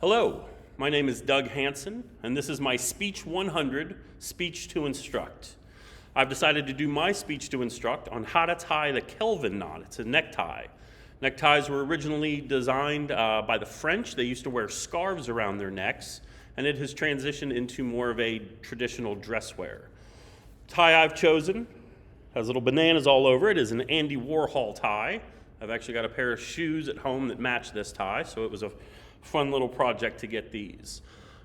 Hello, my name is Doug Hansen, and this is my Speech 100 Speech to Instruct. I've decided to do my Speech to Instruct on how to tie the Kelvin knot. It's a necktie. Neckties were originally designed by the French. They used to wear scarves around their necks, and it has transitioned into more of a traditional dress wear. Tie I've chosen has little bananas all over it. It is an Andy Warhol tie. I've actually got a pair of shoes at home that match this tie, so it was a fun little project to get these.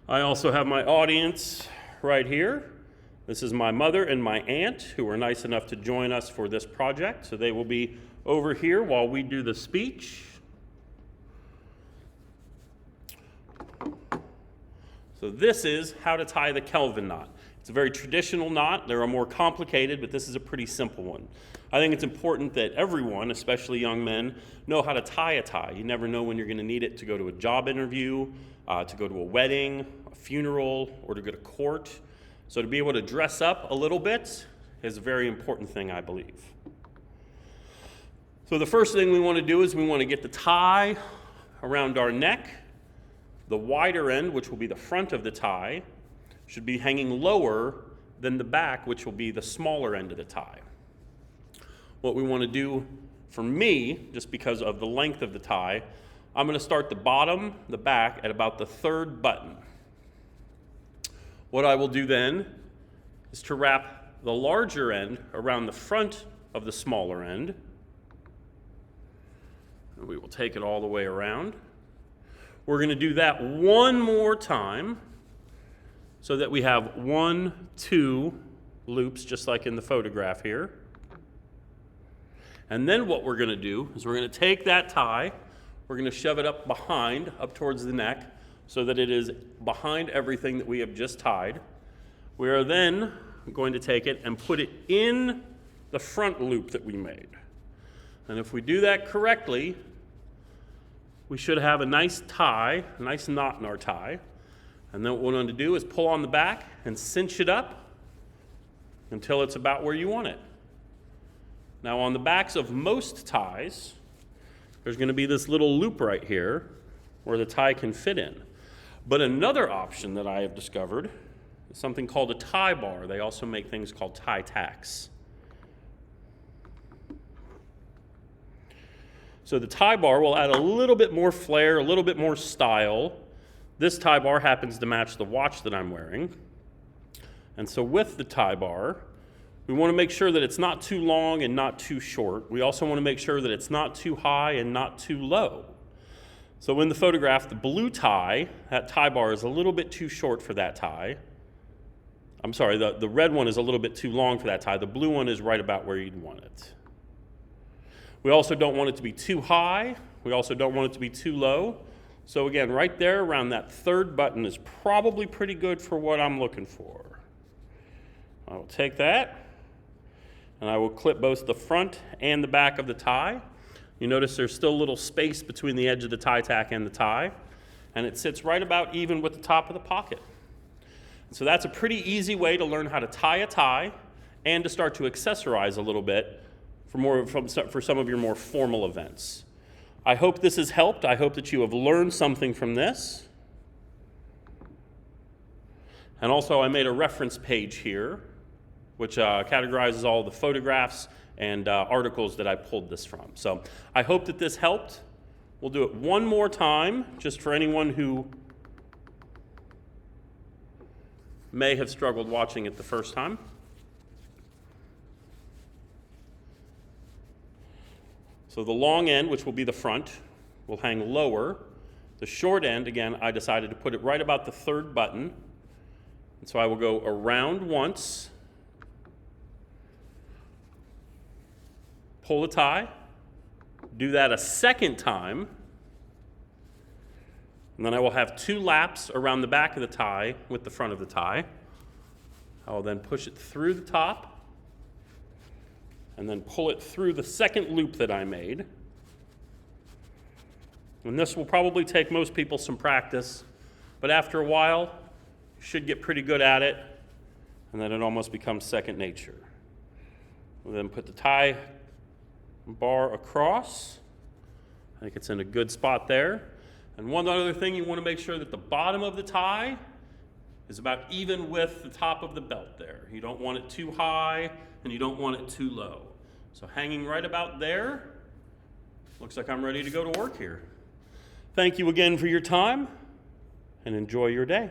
I also have my audience right here. This is my mother and my aunt, who were nice enough to join us for this project, so they will be over here while we do the speech. So this is how to tie the Kelvin knot. It's a very traditional knot. There are more complicated, but this is a pretty simple one. I think it's important that everyone, especially young men, know how to tie a tie. You never know when you're going to need it to go to a job interview, to go to a wedding, a funeral, or to go to court. So to be able to dress up a little bit is a very important thing, I believe. So the first thing we want to do is we want to get the tie around our neck. The wider end, which will be the front of the tie, should be hanging lower than the back, which will be the smaller end of the tie. What we want to do for me, just because of the length of the tie, I'm going to start the bottom, the back, at about the third button. What I will do then is to wrap the larger end around the front of the smaller end. And we will take it all the way around. We're going to do that one more time so that we have 1, 2 loops, just like in the photograph here. And then what we're going to do is we're going to take that tie, we're going to shove it up behind, up towards the neck, so that it is behind everything that we have just tied. We are then going to take it and put it in the front loop that we made. And if we do that correctly, we should have a nice tie, a nice knot in our tie. And then what we're going to do is pull on the back and cinch it up until it's about where you want it. Now on the backs of most ties, there's going to be this little loop right here where the tie can fit in. But another option that I have discovered is something called a tie bar. They also make things called tie tacks. So the tie bar will add a little bit more flair, a little bit more style. This tie bar happens to match the watch that I'm wearing. And so with the tie bar, we want to make sure that it's not too long and not too short. We also want to make sure that it's not too high and not too low. So in the photograph, the blue tie, that tie bar is a little bit too short for that tie. I'm sorry, the red one is a little bit too long for that tie. The blue one is right about where you'd want it. We also don't want it to be too high. We also don't want it to be too low. So again, right there around that third button is probably pretty good for what I'm looking for. I will take that, and I will clip both the front and the back of the tie. You notice there's still a little space between the edge of the tie tack and the tie, and it sits right about even with the top of the pocket. So that's a pretty easy way to learn how to tie a tie and to start to accessorize a little bit for some of your more formal events. I hope this has helped. I hope that you have learned something from this. And also I made a reference page here, which categorizes all the photographs and articles that I pulled this from. So I hope that this helped. We'll do it one more time, just for anyone who may have struggled watching it the first time. So the long end, which will be the front, will hang lower. The short end, again, I decided to put it right about the third button. And so I will go around once, pull the tie, do that a second time, and then I will have 2 laps around the back of the tie with the front of the tie. I will then push it through the top, and then pull it through the second loop that I made. And this will probably take most people some practice, but after a while, you should get pretty good at it, and then it almost becomes second nature. We'll then put the tie bar across. I think it's in a good spot there. And one other thing, you want to make sure that the bottom of the tie is about even with the top of the belt there. You don't want it too high and you don't want it too low. So hanging right about there, looks like I'm ready to go to work here. Thank you again for your time and enjoy your day.